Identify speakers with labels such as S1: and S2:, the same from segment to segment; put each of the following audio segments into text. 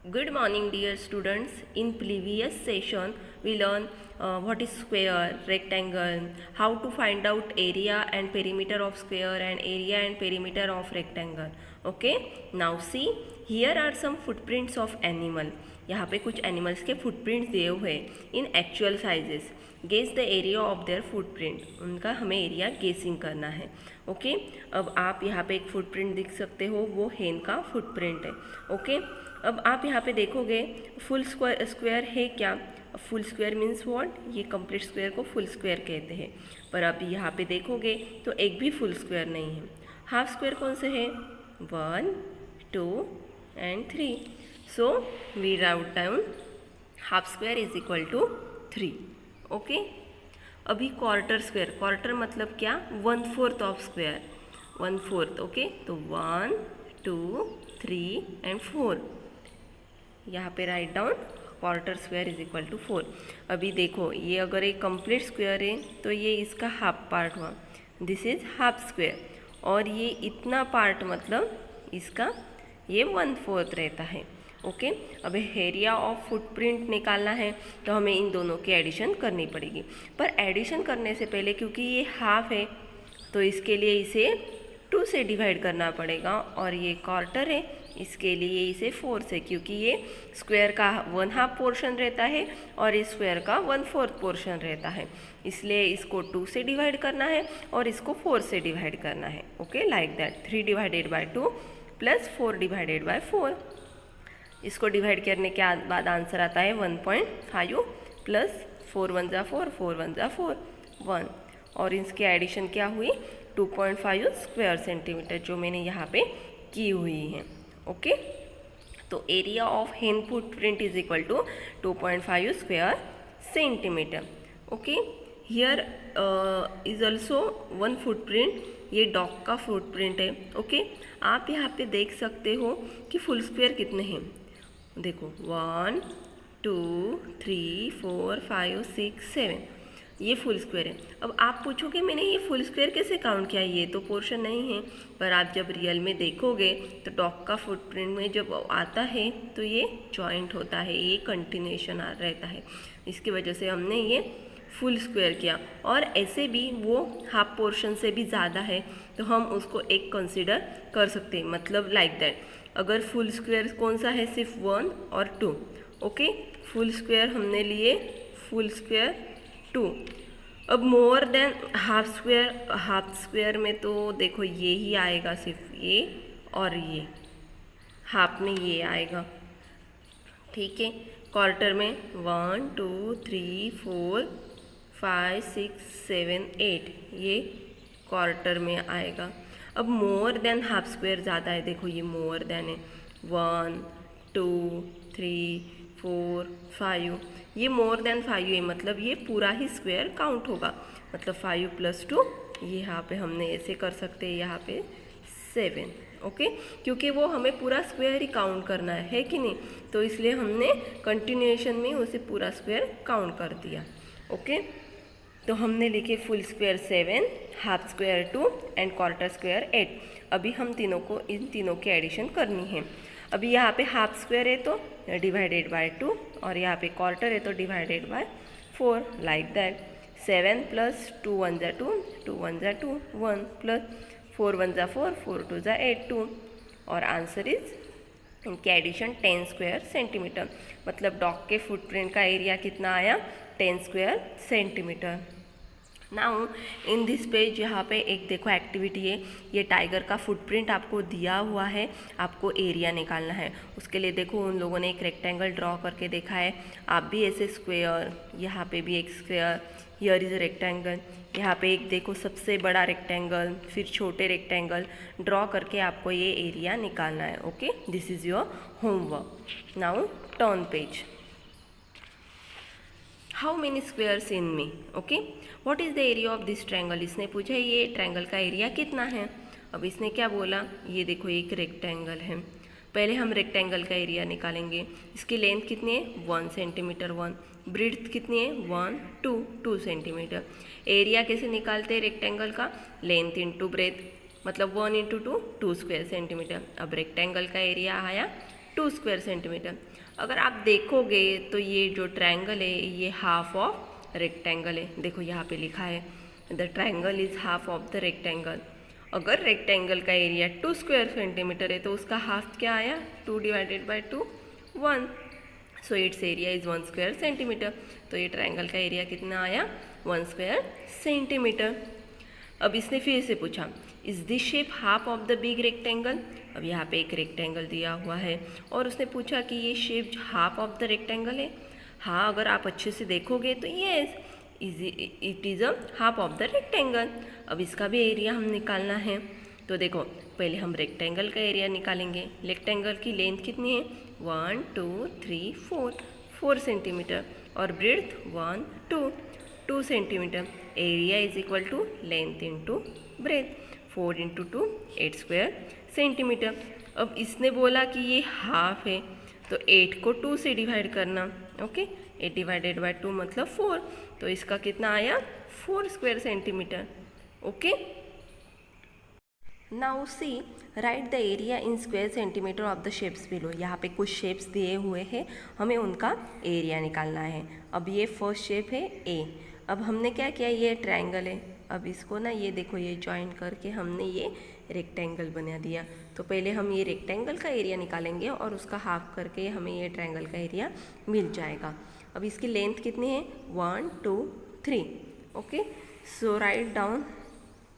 S1: Good morning, dear students. In previous session, we learned what is square, rectangle, how to find out area and perimeter of square and area and perimeter of rectangle. Okay. Now see, here are some footprints of animal. यहाँ पे कुछ animals के footprints दिए हुए हैं in actual sizes. Guess the area of their footprint. उनका हमें area गेसिंग करना है. ओके. अब आप यहाँ पे एक फुटप्रिंट देख सकते हो, वो हेन का फुटप्रिंट है. ओके. अब आप यहाँ पे देखोगे फुल स्क्वायर है क्या. फुल स्क्वायर मीन्स व्हाट, ये कंप्लीट स्क्वायर को फुल स्क्वायर कहते हैं. पर अभी यहाँ पे देखोगे तो एक भी फुल स्क्वायर नहीं है. हाफ स्क्वायर कौन से है, 1, 2 and 3. So we write down half square is equal to 3. Okay. अभी क्वार्टर स्क्वायर, क्वार्टर मतलब क्या, 1/4 ऑफ स्क्वायर, 1/4. ओके. तो 1, 2, 3 एंड 4. यहाँ पे write down quarter square is equal to 4. अभी देखो, ये अगर एक कंप्लीट स्क्वायर है तो ये इसका हाफ पार्ट हुआ, दिस इज हाफ स्क्वायर. और ये इतना पार्ट मतलब इसका ये 1/4 रहता है. ओके. अब एरिया ऑफ फुटप्रिंट निकालना है तो हमें इन दोनों की एडिशन करनी पड़ेगी. पर एडिशन करने से पहले क्योंकि ये हाफ है तो इसके लिए इसे 2 से डिवाइड करना पड़ेगा. और ये क्वार्टर है, इसके लिए इसे 4 से, क्योंकि ये स्क्वायर का 1/2 पोर्शन रहता है और इस स्क्वायर का 1/4 पोर्शन रहता है. इसलिए इसको 2 से डिवाइड करना है और इसको 4 से डिवाइड करना है. Okay, like that. 3 divided by 2 plus 4 divided by 4. इसको डिवाइड करने के बाद आंसर आता है 1.5 प्लस 4 1 जा 4, 4 1 जा 4, 1. और इसकी एडिशन क्या हुई, 2.5 स्क्वायर सेंटीमीटर, जो मैंने यहाँ पे की हुई है. ओके. तो area of hen footprint is equal to 2.5 square centimetre. Okay. Here is also 1 footprint, ये डॉग का फुटप्रिंट है. ओके. आप यहाँ पे देख सकते हो कि फुल स्क्वायर कितने हैं. देखो 1 2 3 4 5 6 7, ये फुल स्क्वायर है. अब आप पूछोगे मैंने ये फुल स्क्वायर कैसे काउंट किया, ये तो पोर्शन नहीं है. पर आप जब रियल में देखोगे तो डॉग का फुटप्रिंट में जब आता है तो ये जॉइंट होता है, ये कंटिन्यूएशन रहता है. इसकी वजह से हमने ये फुल स्क्वायर किया. और ऐसे भी वो हाफ पोर्शन से भी ज़्यादा है तो हम उसको एक कंसिडर कर सकते हैं, मतलब लाइक दैट. अगर फुल स्क्वायर कौन सा है, सिर्फ 1 और 2. ओके. फुल स्क्वायर हमने लिए, फुल स्क्वायर 2. अब more than half square, half square में तो देखो ये ही आएगा, सिर्फ ये और ये, हाफ में ये आएगा. ठीक है. क्वार्टर में 1 2 3 4 5 6 7 8, ये क्वार्टर में आएगा. अब मोर देन हाफ स्क्वायर ज़्यादा है, देखो ये मोर देन है, 1 2 3 4 5, ये मोर देन 5 है, मतलब ये पूरा ही स्क्वायर काउंट होगा. मतलब 5 + 2, ये यहाँ पे हमने ऐसे कर सकते हैं, यहाँ पे 7. ओके. क्योंकि वो हमें पूरा स्क्वायर ही काउंट करना है कि नहीं, तो इसलिए हमने कंटिन्यूएशन में उसे पूरा स्क्वायर काउंट कर दिया. ओके. तो हमने लिखे full square 7, half square 2 and quarter square 8. अभी हम इन तीनों की एडिशन करनी है. अभी यहाँ पे हाफ स्क्वायर है तो डिवाइडेड बाय 2 और यहाँ पे क्वार्टर है तो डिवाइडेड बाय 4, लाइक दैट. 7 + 2 1 जा 2, 2 1 जा 2, 1 प्लस 4 1 जा 4, 4 2 जा 8, 2. और आंसर इज, इनकी एडिशन 10 स्क्वायर सेंटीमीटर. मतलब डॉग के फुटप्रिंट का एरिया कितना आया, 10 square centimetre. Now in this page यहाँ पे एक देखो एक्टिविटी है, ये टाइगर का फुटप्रिंट आपको दिया हुआ है, आपको एरिया निकालना है. उसके लिए देखो उन लोगों ने एक रेक्टेंगल ड्रॉ करके देखा है. आप भी ऐसे स्क्वायर, यहाँ पे भी एक स्क्वायर, हियर इज रेक्टेंगल, यहाँ पे एक देखो सबसे बड़ा रेक्टेंगल, फिर छोटे रेक्टेंगल ड्रॉ करके आपको ये एरिया निकालना है. Okay. This is your homework. Now turn page. How many squares in me. Okay. What is the area of this triangle. इसने पूछा ये ट्रायंगल का एरिया कितना है. अब इसने क्या बोला, ये देखो एक रेक्टेंगल है. पहले हम रेक्टेंगल का एरिया निकालेंगे. इसकी लेंथ कितनी है, 1 सेंटीमीटर 1. ब्रीड्थ कितनी है, 1 2 सेंटीमीटर. एरिया कैसे निकालते हैं रेक्टेंगल का, लेंथ इंटू ब्रेथ, मतलब 1 × 2 2 स्क्वायर सेंटीमीटर. अब रेक्टेंगल का एरिया आया 2 स्क्वायर सेंटीमीटर। अगर आप देखोगे तो ये जो ट्रायंगल है ये हाफ ऑफ रेक्टेंगल है। देखो यहाँ पे लिखा है the triangle is half of the rectangle. अगर रेक्टेंगल का एरिया 2 स्क्वायर सेंटीमीटर है तो उसका हाफ क्या आया, 2 divided by 2 1। So it's area is 1 square centimetre. तो ये ट्रायंगल का एरिया कितना आया, 1 स्क्वायर सेंटीमीटर। अब इसने फिर से पूछा is this shape half of the big rectangle. अब यहाँ पे एक रेक्टेंगल दिया हुआ है और उसने पूछा कि ये shape half of the rectangle है। हाँ, अगर आप अच्छे से देखोगे तो yes it is a half of the rectangle. अब इसका भी एरिया हम निकालना है। तो देखो पहले हम रेक्टेंगल का एरिया निकालेंगे। रेक्टेंगल की लेंथ कितनी है, 1 2 3 4 सेंटीमीटर और breadth 1 2 centimetre. Area is equal to length into breadth, 4 into 2 8 square centimetre. अब इसने बोला कि ये हाफ है तो 8 को 2 से डिवाइड करना। ओके, 8 डिवाइडेड बाय 2 मतलब 4। तो इसका कितना आया, 4 square centimetre. Okay, now see right the area in square centimetre of the shapes below. यहाँ पे कुछ शेप्स दिए हुए हैं, हमें उनका एरिया निकालना है। अब ये फर्स्ट शेप है ए। अब हमने क्या किया, ये ट्रायंगल है। अब इसको ना ये देखो ये जॉइन करके हमने ये रेक्टेंगल बना दिया। तो पहले हम ये रेक्टेंगल का एरिया निकालेंगे और उसका हाफ करके हमें ये ट्रायंगल का एरिया मिल जाएगा। अब इसकी लेंथ कितनी है, 1 2 3। Okay, so write down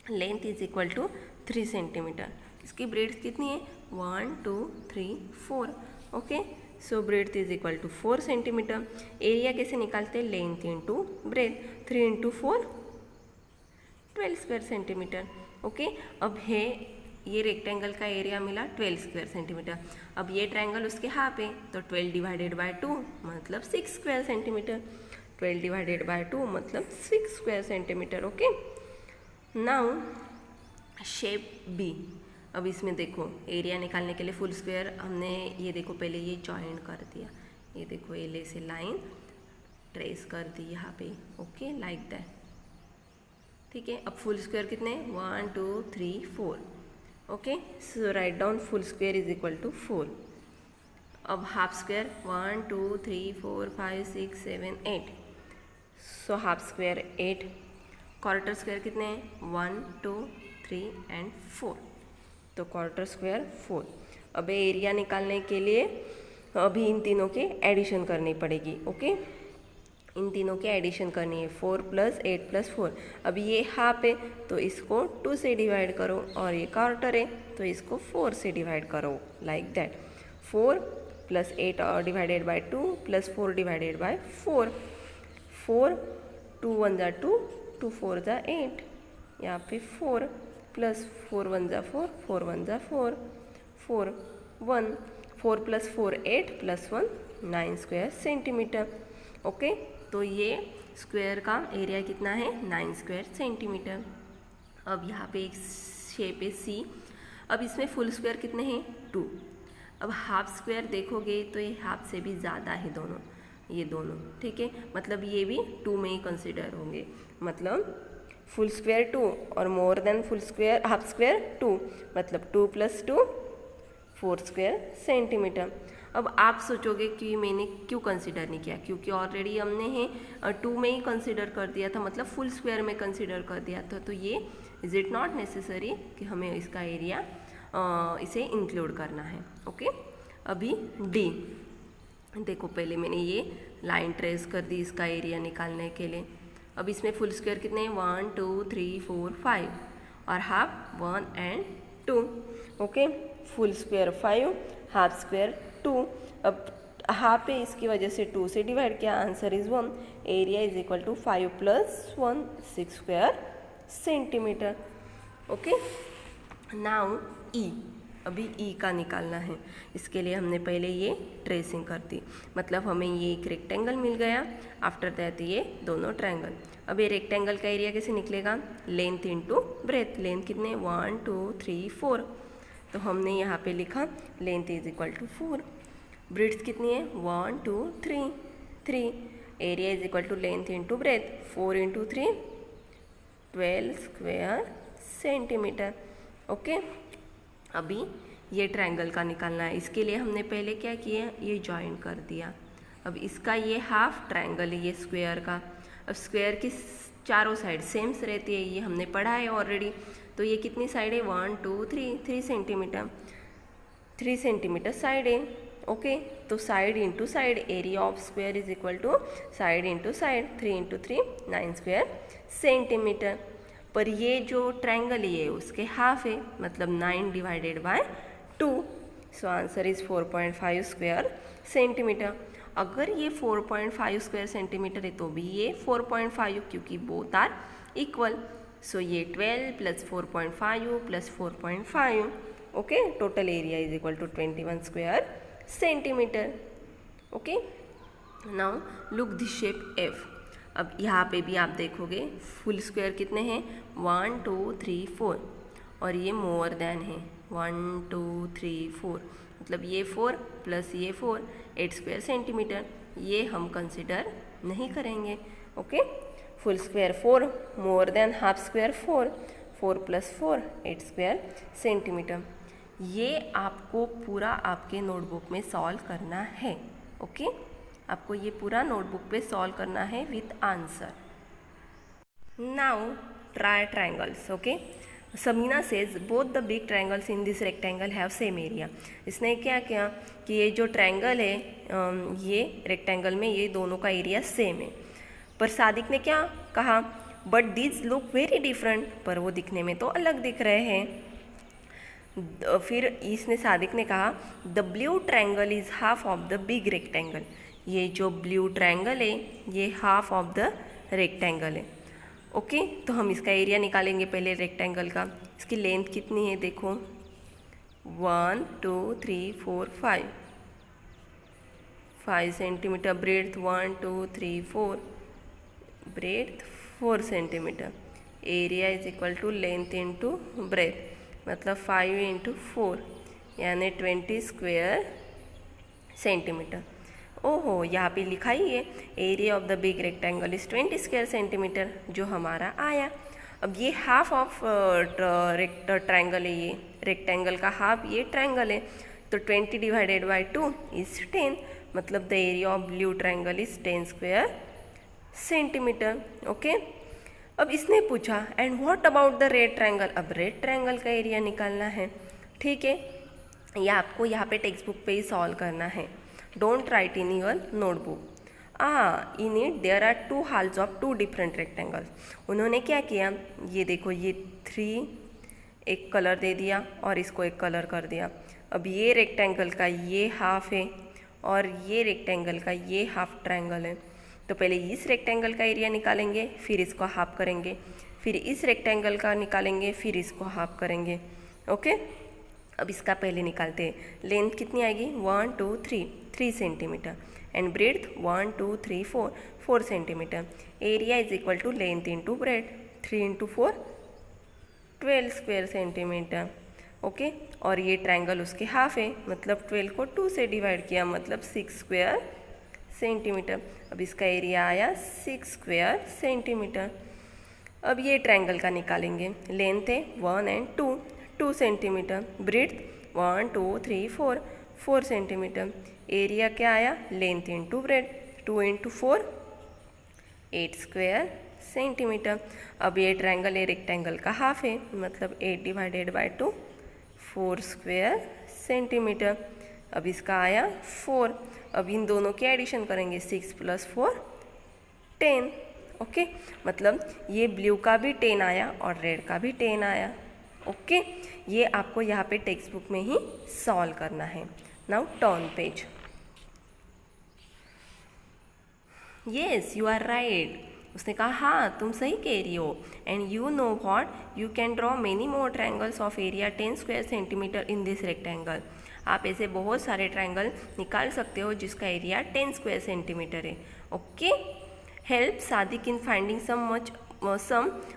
S1: length is equal to 3 centimetre. इसकी ब्रेड्थ कितनी है, 1 2 3 4। Okay, so breadth is equal to 4 centimetre. Area कैसे निकालते हैं, length into breadth, 3 into 4 12 square centimetre. Okay, अब है ये रेक्टेंगल का एरिया मिला 12 स्क्वायर सेंटीमीटर। अब ये ट्रायंगल उसके हाफ है तो 12 डिवाइडेड बाय 2 मतलब 6 स्क्वायर सेंटीमीटर। 12 डिवाइडेड बाय 2 मतलब 6 square centimetre. Okay, now shape B. अब इसमें देखो एरिया निकालने के लिए फुल स्क्वायर हमने ये देखो पहले ये जॉइन कर दिया। ये देखो एल से लाइन ट्रेस कर दी यहाँ पे। Okay, like that. ठीक है, अब फुल स्क्वायर कितने, 1 2 3 4। Okay, so write down full square is equal to 4। अब half square 1 2 3 4 5 6 7 8। So half square 8। Quarter square कितने हैं, 1 2 3 एंड 4। तो क्वार्टर स्क्वायर 4। अब एरिया निकालने के लिए अभी इन तीनों के एडिशन करनी पड़ेगी। ओके, इन तीनों के एडिशन करनी है, 4 + 8 + 4। अब ये हाफ है तो इसको 2 से डिवाइड करो और ये क्वार्टर है तो इसको 4 से डिवाइड करो, like that. 4 + 8 divided by 2 + 4 divided by 4। 4 2 1 = 2 2 4 = 8। यहाँ पे 4 + 4 1 = 4 4 1 = 4 4 1 4 + 4 8 + 1 9 स्क्वायर सेंटीमीटर। ओके, तो ये स्क्वायर का एरिया कितना है, 9 स्क्वायर सेंटीमीटर। अब यहाँ पे एक शेप है सी। अब इसमें फुल स्क्वायर कितने हैं, 2। अब हाफ स्क्वायर देखोगे तो ये हाफ से भी ज़्यादा है दोनों, ये दोनों। ठीक है, मतलब ये भी 2 में ही कंसिडर होंगे। मतलब फुल स्क्वायर 2 और more than full square half square 2, मतलब 2 + 2 4 स्क्वायर सेंटीमीटर। अब आप सोचोगे कि मैंने क्यों कंसिडर नहीं किया, क्योंकि ऑलरेडी हमने 2 में ही कंसिडर कर दिया था, मतलब फुल स्क्वायर में कंसिडर कर दिया था। तो ये इज़ इट नॉट नेसेसरी कि हमें इसका एरिया इसे इंक्लूड करना है। ओके, अभी डी देखो, पहले मैंने ये लाइन ट्रेस कर दी इसका एरिया निकालने के लिए। अब इसमें फुल स्क्वायर कितने हैं, 1 2 3 4 5 और half 1 and 2। Okay, full square 5, half square 2। अब हाफ है इसकी वजह से 2 से डिवाइड किया, answer is 1। Area is equal to 5 + 1 6 square centimetre. Okay, now E. अभी ई का निकालना है। इसके लिए हमने पहले ये ट्रेसिंग कर दी, मतलब हमें ये एक रेक्टेंगल मिल गया। आफ्टर दैट ये दोनों ट्रायंगल। अब ये रेक्टेंगल का एरिया कैसे निकलेगा, लेंथ इंटू ब्रेथ। लेंथ कितने, 1 2 3 4। तो हमने यहाँ पे लिखा length is equal to 4। Breadth कितनी है, 1 2 3। Area is equal to length into breadth, 4 into 3 12 square centimetre. Okay, अभी ये ट्रायंगल का निकालना है। इसके लिए हमने पहले क्या किया, ये ज्वाइन कर दिया। अब इसका ये हाफ ट्रायंगल है ये स्क्वायर का। अब स्क्वायर की चारों साइड सेम्स रहती है, ये हमने पढ़ा है ऑलरेडी। तो ये कितनी साइड है, 1 2 3 सेंटीमीटर, 3 सेंटीमीटर साइड है। ओके, तो side into side, area of square is equal to side into side, 3 into 3 9 square centimetre. पर ये जो ट्रायंगल है उसके हाफ है, मतलब 9 divided by 2। So answer is 4.5 square centimetre. अगर ये 4.5 स्क्वायर सेंटीमीटर है तो भी ये 4.5, क्योंकि बोथ आर इक्वल। सो ये 12 plus 4.5 plus 4.5, okay, total area is equal to 21 square centimetre. Okay, now look this shape F. अब यहाँ पे भी आप देखोगे फुल स्क्वायर कितने हैं, 1 2 3 4, और ये मोर देन है 1 2 3 4, मतलब ये 4 प्लस ये 4 8 स्क्वायर सेंटीमीटर। ये हम कंसिडर नहीं करेंगे। Okay, full square 4, more than half square 4, 4 plus 4 8 square centimetre. ये आपको पूरा आपके नोटबुक में सॉल्व करना है। ओके, आपको ये पूरा नोटबुक पे सॉल्व करना है with answer. Now try triangles. Okay, Samina says both the big triangles in this rectangle have same area. इसने क्या किया कि ये जो ट्रायंगल है ये रेक्टेंगल में ये दोनों का एरिया सेम है। पर सादिक ने क्या कहा, but this look very different, पर वो दिखने में तो अलग दिख रहे हैं। फिर इसने सादिक ने कहा the blue triangle is half of the big rectangle. ये जो ब्लू ट्रायंगल है ये हाफ ऑफ द रेक्टेंगल है। ओके, तो हम इसका एरिया निकालेंगे पहले रेक्टेंगल का। इसकी लेंथ कितनी है देखो, 1 2 3 4 5 centimetre, breadth 1 2 3 4, breadth 4 centimetre. Area is equal to length into breadth, मतलब 5 इंटू 4 यानी 20 स्क्वायर सेंटीमीटर। ओहो, यहाँ पे लिखा ही है area of the big rectangle is 20 square centimetre, जो हमारा आया। अब ये हाफ ऑफ ट्रायंगल है, ये रेक्टेंगल का हाफ ये ट्रायंगल है, तो 20 डिवाइडेड बाई 2 इज 10, मतलब the area of blue triangle is 10 square centimetre. Okay, अब इसने पूछा and what about the red triangle. अब रेड ट्रायंगल का एरिया निकालना है। ठीक है, यह आपको यहाँ पे टेक्स्ट बुक पे ही सॉल्व करना है। Don't write in your notebook. In it there are 2 halves of 2 different rectangles. उन्होंने क्या किया, ये देखो ये 3 एक कलर दे दिया और इसको एक कलर कर दिया। अब ये रेक्टेंगल का ये हाफ है और ये रेक्टेंगल का ये हाफ ट्रायंगल है। तो पहले इस रेक्टेंगल का एरिया निकालेंगे, फिर इसको हाफ करेंगे, फिर इस रेक्टेंगल का निकालेंगे, फिर इसको हाफ करेंगे। ओके, अब इसका पहले निकालते हैं। लेंथ कितनी आएगी, 1 2 3 centimetre, and breadth 1 2 3 4 centimetre. Area is equal to length into breadth, 3 into 4 12 square centimetre. Okay, और ये ट्रायंगल उसके हाफ है, मतलब 12 को 2 से डिवाइड किया, मतलब 6 स्क्वायर सेंटीमीटर। अब इसका एरिया आया 6 स्क्वायर सेंटीमीटर। अब ये ट्रायंगल का निकालेंगे। लेंथ है 1 and 2 centimetre, breadth 1 2 3 4 centimetre. Area क्या आया, length into bread, 2 into 4 8 square centimetre. अब ये ट्रायंगल ये रेक्टेंगल का हाफ है, मतलब 8 डिवाइडेड बाई 2 4 स्क्वायर सेंटीमीटर। अब इसका आया 4। अब इन दोनों की एडिशन करेंगे, 6 प्लस 4 10। ओके, मतलब ये ब्लू का भी 10 आया और रेड का भी 10 आया। ओके, ये आपको यहाँ पे टेक्स्ट बुक में ही सॉल्व करना है। Now turn page. Yes, you are right. उसने कहा हाँ तुम सही कह रही हो। And you know what, you can draw many more triangles of area 10 square centimetre in this rectangle. आप ऐसे बहुत सारे ट्रायंगल निकाल सकते हो जिसका एरिया 10 स्क्वायर सेंटीमीटर है। Okay, help Sadiq in finding some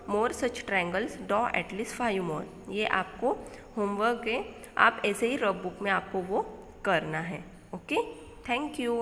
S1: more such triangles, draw at least 5 more. ये आपको होमवर्क है, आप ऐसे ही रफ बुक में आपको वो करना है। Okay, thank you.